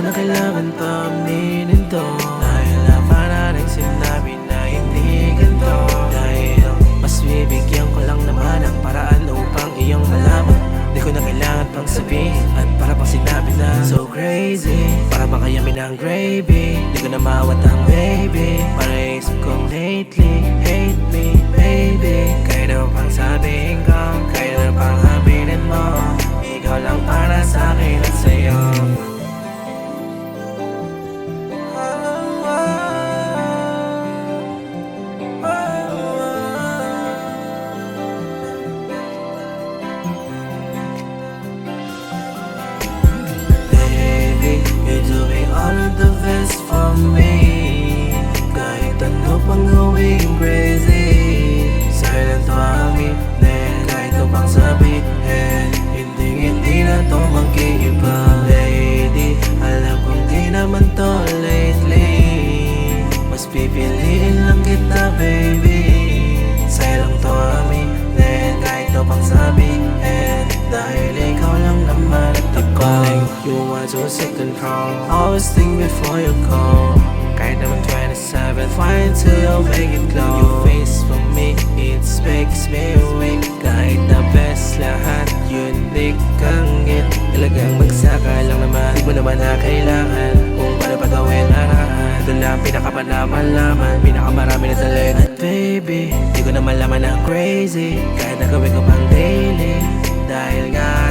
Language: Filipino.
na kailangan pa aminin to, dahil naman na sinabi na hindi ganito. Dahil mas bibigyan ko lang naman ang paraan upang iyong malaman. Di ko na kailangan pang sabihin at para pang sinabi na so crazy, para bang kayamin ng gravy. Di ko na mawat ang baby, para isip kong lately hate me baby. Kaya na pang sabihin ko, kaya na pang aminin mo, ikaw lang para sa akin at sa'yo. You're doing all of the best for me, kahit ano pang gawing crazy. Silent to amin, kahit ano pang sabihin, hindi na to mag-iiba. Lady, alam kong di naman to lately, mas pipiliin lang kita baby. Silent to amin, kahit ano pang sabihin, dahil ikaw lang naman at ako. You want to take control, always think before you call. Kahit naman 27, fine till you make it glow. Your face for me, it makes me weak. Kahit na best lahat, unique kang it. Talagang magsaka lang naman, di mo naman na kailangan kung paano pa gawin arahan. Ito lang pinakamalaman, pinakamarami na talit. At baby, di ko naman laman ang crazy, kahit na gawin ko pang daily. Dahil nga